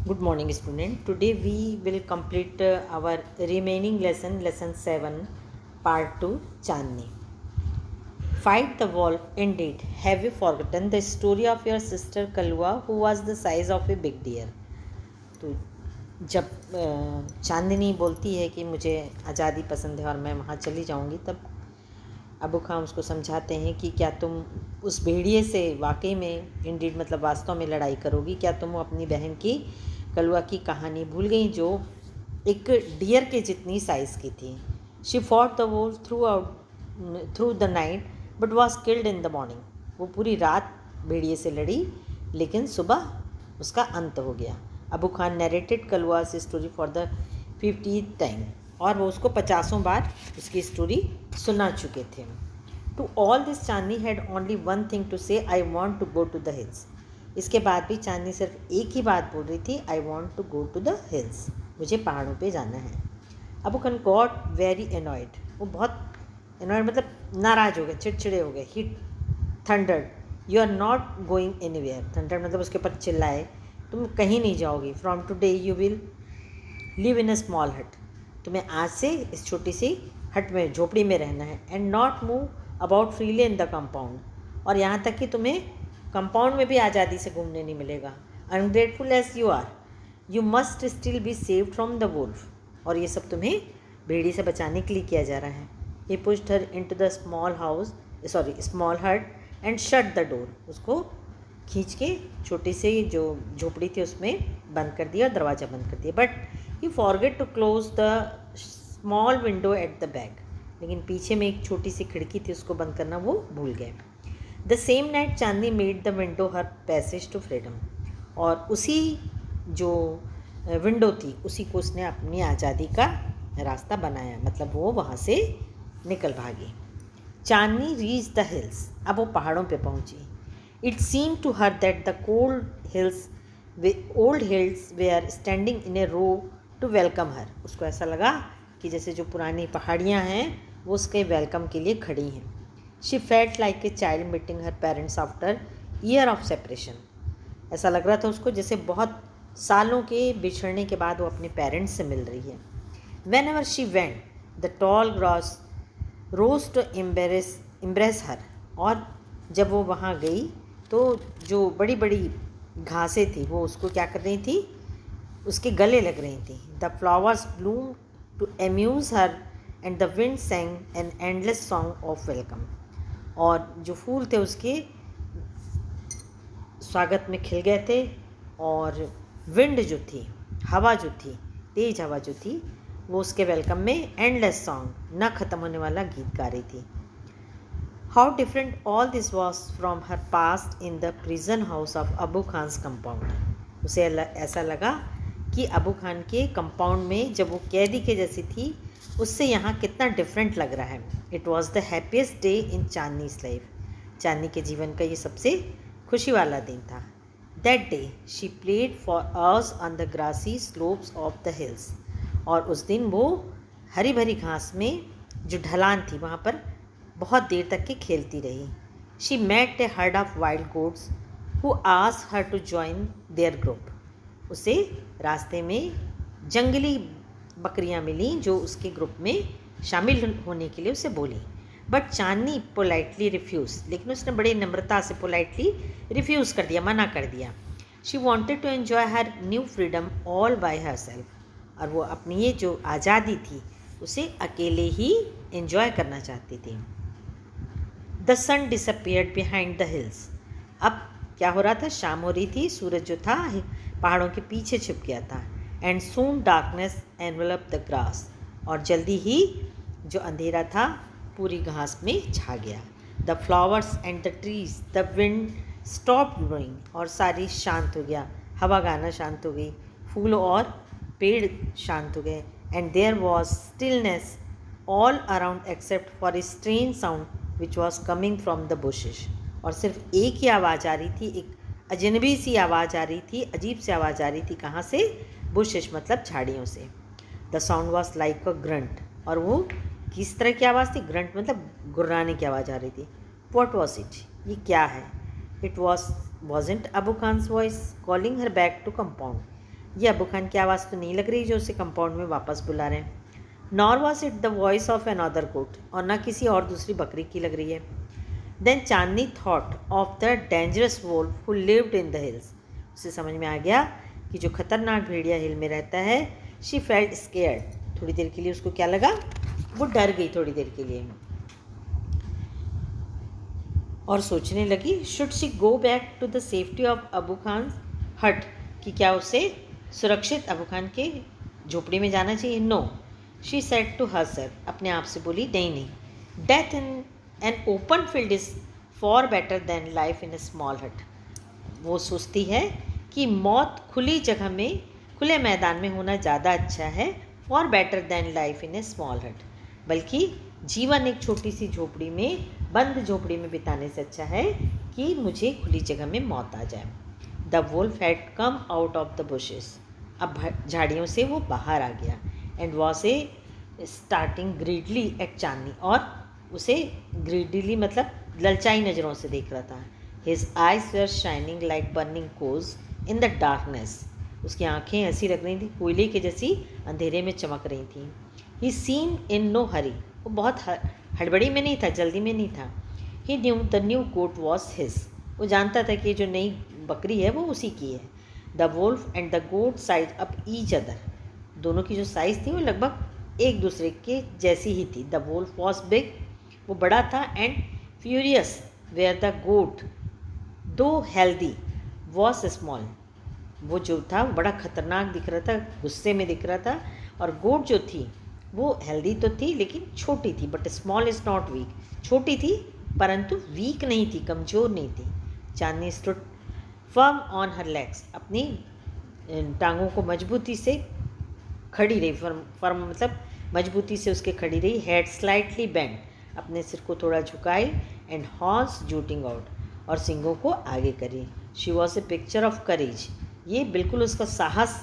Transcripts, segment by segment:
Good morning, student. Today we will complete our remaining lesson 7, part 2, Chandni. Fight the wolf indeed. Have you forgotten the story of your sister Kalua who was the size of a big deer? तो जब चांदनी बोलती है कि मुझे आज़ादी पसंद है और मैं वहाँ चली जाऊँगी, तब अबू खान उसको समझाते हैं कि क्या तुम उस भेड़िए से वाकई में इंडीड मतलब वास्तव में लड़ाई करोगी? क्या तुम अपनी बहन की कलुआ की कहानी भूल गई जो एक डियर के जितनी साइज़ की थी? She fought the war through the night but was killed in the morning. वो पूरी रात भेड़िए से लड़ी लेकिन सुबह उसका अंत हो गया. Abu Khan narrated Kalua's story for the 50th time, और वो उसको 50 बार उसकी स्टोरी सुना चुके थे. To all this Chandni had only one thing to say, I want to go to the hills. इसके बाद भी चांदनी सिर्फ एक ही बात बोल रही थी, I want to go to the hills. मुझे पहाड़ों पे जाना है. Abu Khan got very annoyed. वो बहुत एनॉयड मतलब नाराज़ हो गए, चिड़चिड़े हो गए. He thundered, you are not going anywhere. Thundered मतलब उसके ऊपर चिल्लाए, तुम कहीं नहीं जाओगी. From today you will live in a small hut. तुम्हें आज से इस छोटी सी हट में, झोपड़ी में रहना है. And not move about freely in the compound. और यहाँ तक कि तुम्हें कंपाउंड में भी आज़ादी से घूमने नहीं मिलेगा. Ungrateful as you are, you must still be saved from the wolf. और ये सब तुम्हें भेड़ी से बचाने के लिए किया जा रहा है. He pushed her into the small hut and shut the door. उसको खींच के छोटी सी जो झोपड़ी थी उसमें बंद कर दिया और दरवाज़ा बंद कर दिया. But he forget to close the small window at the back. लेकिन पीछे में एक छोटी सी खिड़की थी, उसको बंद करना वो भूल गए. The same night Chandni made the window her passage to freedom. और उसी जो विंडो थी उसी को उसने अपनी आज़ादी का रास्ता बनाया, मतलब वो वहाँ से निकल भागी. Chandni reach the hills. अब वो पहाड़ों पे पहुँची. It seem to her that the old hills they are standing in a row to welcome her. उसको ऐसा लगा कि जैसे जो पुरानी पहाड़ियाँ हैं वो उसके वेलकम के लिए खड़ी हैं. She felt like a child meeting her parents after year of separation. ऐसा लग रहा था उसको जैसे बहुत सालों के बिछड़ने के बाद वो अपने पेरेंट्स से मिल रही है. Whenever she went the tall grass rose to embrace her. और जब वो वहाँ गई तो जो बड़ी बड़ी घासें थी वो उसको क्या कर रही थी, उसके गले लग रही थी. The flowers bloom to amuse her and the wind sang an endless song of welcome. और जो फूल थे उसके स्वागत में खिल गए थे, और विंड जो थी, हवा जो थी, तेज हवा जो थी, वो उसके वेलकम में एंडलेस सॉन्ग, न ख़त्म होने वाला गीत गा रही थी. How different all this was from her past in the prison house of Abu Khan's compound. उसे ऐसा लगा कि अबू खान के कंपाउंड में जब वो कैदी के जैसी थी उससे यहाँ कितना डिफरेंट लग रहा है. It was the happiest day in Chandni's life. Chandni के जीवन का ये सबसे खुशी वाला दिन था. That day she played for hours on the grassy slopes of the hills. और उस दिन वो हरी भरी घास में जो ढलान थी वहाँ पर बहुत देर तक के खेलती रही. She met a herd of wild goats who asked her to join their group. उसे रास्ते में जंगली बकरियां मिली जो उसके ग्रुप में शामिल होने के लिए उसे बोली. But Chandni politely refuse. लेकिन उसने बड़ी नम्रता से पोलाइटली रिफ्यूज़ कर दिया, मना कर दिया. She wanted to enjoy her new freedom all by herself. और वो अपनी ये जो आज़ादी थी उसे अकेले ही एन्जॉय करना चाहती थी. The sun disappeared behind the hills. अब क्या हो रहा था, शाम हो रही थी, सूरज जो था पहाड़ों के पीछे छिप गया था. And soon darkness envelope the grass. और जल्दी ही जो अंधेरा था पूरी घास में छा गया. The flowers and the trees, the wind stop blowing. और सारी शांत हो गया, हवा गाना शांत हो गई, फूल और पेड़ शांत हो गए. And there was stillness all around except for a strange sound which was coming from the bushes. और सिर्फ एक ही आवाज़ आ रही थी, एक अजनबी सी आवाज़ आ रही थी, अजीब सी आवाज़ आ रही थी. कहाँ से? बुशेस मतलब झाड़ियों से. The sound was like a grunt. और वो किस तरह की आवाज़ थी? ग्रंट मतलब गुर्राने की आवाज़ आ रही थी. What was it? ये क्या है? It wasn't Abu Khan's voice calling her back to compound. ये अबू खान की आवाज़ तो नहीं लग रही जो उसे कंपाउंड में वापस बुला रहे हैं। Nor was it the voice of another goat, और ना किसी और दूसरी बकरी की लग रही है। Then Chandni thought of the dangerous wolf who lived in the hills. उसे समझ में आ गया कि जो खतरनाक भेड़िया हिल में रहता है। शी फेल्ट स्केयर्ड, थोड़ी देर के लिए उसको क्या लगा, वो डर गई थोड़ी देर के लिए, और सोचने लगी should she go back to the safety of Abu Khan hut, कि क्या उसे सुरक्षित अबू खान के झोपड़ी में जाना चाहिए। No, she said to herself, अपने आप से बोली नहीं नहीं, death in an open field is far better than life in a small hut. वो सोचती है कि मौत खुली जगह में, खुले मैदान में होना ज़्यादा अच्छा है, for better than life in a small हट, बल्कि जीवन एक छोटी सी झोपड़ी में, बंद झोपड़ी में बिताने से अच्छा है कि मुझे खुली जगह में मौत आ जाए। The wolf had come out of the bushes, अब झाड़ियों से वो बाहर आ गया, and was a staring greedily at Chandni, और उसे ग्रीडली मतलब ललचाई नज़रों से देख रहा था। His eyes were shining like burning coals in the darkness, उसकी आंखें ऐसी लग रही थी कोयले के जैसी अंधेरे में चमक रही थी। ही सीन इन नो हरी, वो बहुत हड़बड़ी में नहीं था, जल्दी में नहीं था। He knew the new goat was his, वो जानता था कि जो नई बकरी है वो उसी की है। The wolf and the goat size up each other, दोनों की जो साइज़ थी वो लगभग एक दूसरे के जैसी ही थी। द वोल्फ वॉज बिग, वो बड़ा था, एंड फ्यूरियस वेयर द गोट दो हेल्दी वॉज स्मॉल, वो जो था वो बड़ा खतरनाक दिख रहा था, गुस्से में दिख रहा था, और गोट जो थी वो हेल्दी तो थी लेकिन छोटी थी। But small is not weak, छोटी थी परंतु वीक नहीं थी, कमज़ोर नहीं थी। Chandni stood firm on her legs, अपनी टांगों को मजबूती से खड़ी रही, फर्म मतलब मजबूती से उसके खड़ी रही। हेड स्लाइटली बेंड, अपने सिर को थोड़ा झुकाई, एंड हॉर्स जूटिंग आउट, और सिंगों को आगे करी। She was a picture of courage, ये बिल्कुल उसका साहस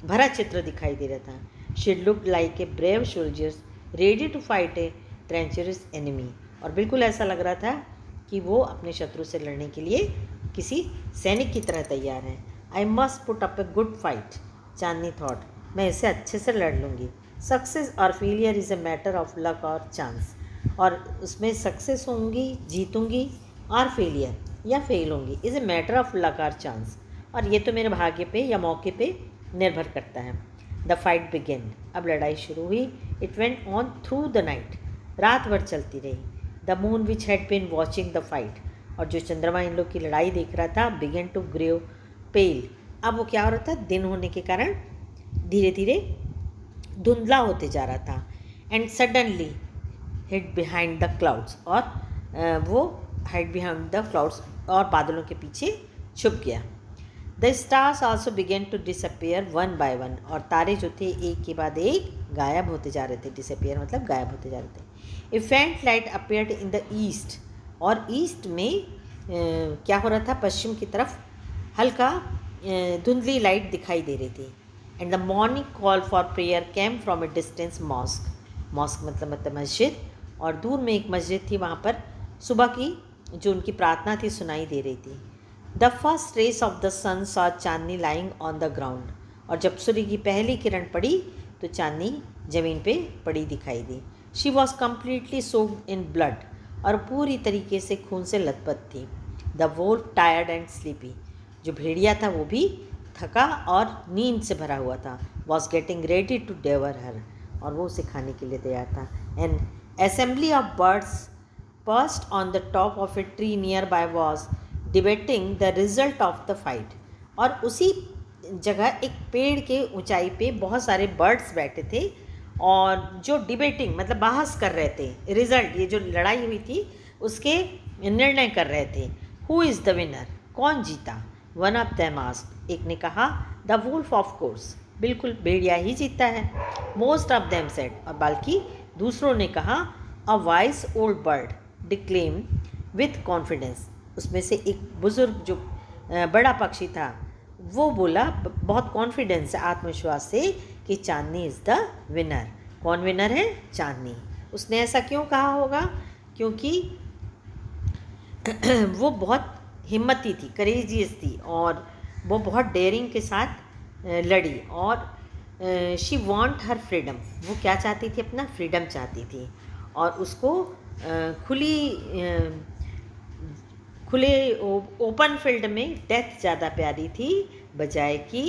भरा चित्र दिखाई दे रहा था। She looked like a brave soldiers ready to fight a treacherous enemy, और बिल्कुल ऐसा लग रहा था कि वो अपने शत्रु से लड़ने के लिए किसी सैनिक की तरह तैयार है। I must put up a good fight, Chandni thought, मैं इसे अच्छे से लड़ लूँगी। सक्सेस और failure is a matter of luck और चांस, और उसमें सक्सेस होंगी, जीतूँगी, और फेलियर या फेल होंगी is a matter of luck और चांस, और ये तो मेरे भाग्य पे या मौके पे निर्भर करता है। द फाइट बिगेन, अब लड़ाई शुरू हुई। It went on through the night, रात भर चलती रही। The moon which had been watching the fight, और जो चंद्रमा इन लोग की लड़ाई देख रहा था, बिगेन टू ग्रो पेल, अब वो क्या हो रहा था, दिन होने के कारण धीरे धीरे धुंधला होते जा रहा था। And suddenly hid behind the clouds, और वो हाइड बिहाइंड द क्लाउड्स, और बादलों के पीछे छुप गया। The stars also began to disappear one by one, और तारे जो थे एक के बाद एक गायब होते जा रहे थे। डिसअपियर मतलब गायब होते जा रहे थे। ए फेंट light appeared in the east, और ईस्ट में क्या हो रहा था, पश्चिम की तरफ हल्का धुंधली लाइट दिखाई दे रही थी। And the morning call for prayer came from a distance mosque, mosque मतलब मस्जिद, और दूर में एक मस्जिद थी, वहाँ पर सुबह की जो उनकी प्रार्थना थी सुनाई दे रही थी। The first rays of the sun saw Chandni lying on the ground, और जब सूर्य की पहली किरण पड़ी तो चांदनी ज़मीन पे पड़ी दिखाई दी। She was completely soaked in blood, और पूरी तरीके से खून से लथपथ थी। The wolf tired and sleepy, जो भेड़िया था वो भी थका और नींद से भरा हुआ था। वॉज गेटिंग रेडी टू डेवर हर, और वो उसे खाने के लिए तैयार था। N assembly of birds pursued on the top of a tree near by was debating the result of the fight, और उसी जगह एक पेड़ के ऊंचाई पे बहुत सारे बर्ड्स बैठे थे, और जो डिबेटिंग मतलब बहस कर रहे थे, रिजल्ट, ये जो लड़ाई हुई थी उसके निर्णय कर रहे थे। हु इज़ द विनर, कौन जीता। वन ऑफ देम आस्क्ड, एक ने कहा द वुल्फ ऑफ कोर्स, बिल्कुल भेड़िया ही जीता है। मोस्ट ऑफ देम सेड, और बाकी दूसरों ने कहा a wise old bird declaim with confidence, उसमें से एक बुज़ुर्ग जो बड़ा पक्षी था वो बोला बहुत कॉन्फिडेंस से, आत्मविश्वास से, कि चांदनी इज़ द विनर। कौन विनर है, चांदनी। उसने ऐसा क्यों कहा होगा, क्योंकि वो बहुत हिम्मती थी, करेजियस थी, और वो बहुत डेयरिंग के साथ लड़ी और शी वॉन्ट हर फ्रीडम, वो क्या चाहती थी, अपना फ्रीडम चाहती थी और उसको खुले ओपन फील्ड में डेथ ज़्यादा प्यारी थी बजाय कि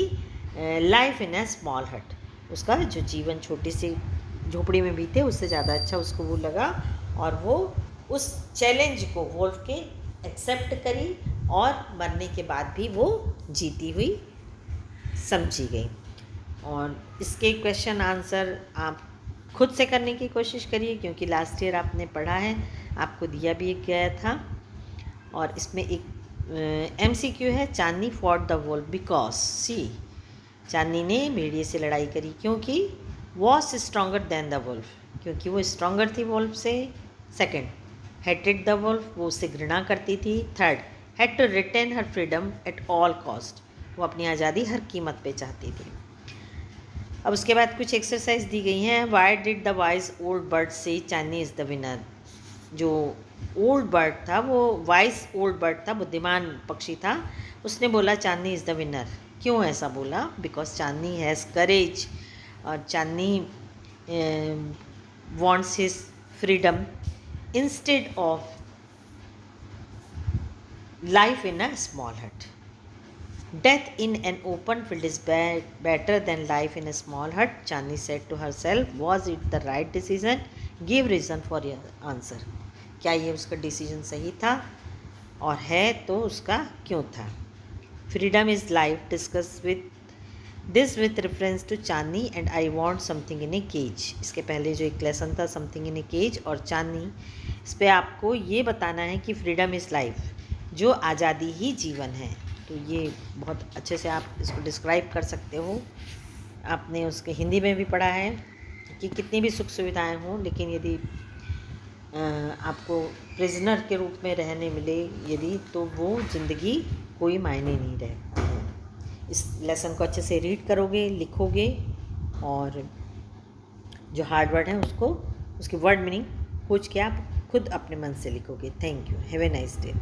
लाइफ इन अ स्मॉल हट। उसका जो जीवन छोटी सी झोपड़ी में बीते उससे ज़्यादा अच्छा उसको वो लगा और वो उस चैलेंज को वोल्फ के एक्सेप्ट करी और मरने के बाद भी वो जीती हुई समझी गई। और इसके क्वेश्चन आंसर आप खुद से करने की कोशिश करिए क्योंकि लास्ट ईयर आपने पढ़ा है, आपको दिया भी गया था। और इसमें एक MCQ है, चांदनी फॉट द वोल्फ बिकॉज सी, चांदनी ने भेड़िए से लड़ाई करी क्योंकि was stronger than the Wolff, क्योंकि वो स्ट्रॉन्गर थी वोल्फ से। सेकंड, हेटेड द वोल्फ, वो उससे घृणा करती थी। Third, had to retain her freedom at all cost, वो अपनी आज़ादी हर कीमत पे चाहती थी। अब उसके बाद कुछ एक्सरसाइज दी गई हैं। Why did the wise old bird से चांदनी इज़ द विनर, जो ओल्ड बर्ड था, वो वाइज ओल्ड बर्ड था, बुद्धिमान पक्षी था, उसने बोला चांदनी इज़ द विनर। क्यों ऐसा बोला? बिकॉज चांदनी हैज़ करेज और चांदनी wants his freedom instead of life in a small hut. Death in an open field is better than life in a small hut, Chandni said to herself. Was it the right decision? Give reason for your answer. क्या ये उसका decision सही था और है तो उसका क्यों था? Freedom is life, discuss with reference to Chandni and I want something in a cage. इसके पहले जो एक लेसन था समथिंग इन ए केज और चांदनी, इस पर आपको ये बताना है कि फ्रीडम इज़ लाइफ, जो आज़ादी ही जीवन है। तो ये बहुत अच्छे से आप इसको डिस्क्राइब कर सकते हो। आपने उसके हिंदी में भी पढ़ा है कि कितनी भी सुख सुविधाएं हों, लेकिन यदि आपको प्रिजनर के रूप में रहने मिले यदि, तो वो ज़िंदगी कोई मायने नहीं रहती है। इस लेसन को अच्छे से रीड करोगे, लिखोगे और जो हार्ड वर्ड है उसको, उसकी वर्ड मीनिंग खोज के आप खुद अपने मन से लिखोगे। Thank you, have a nice day.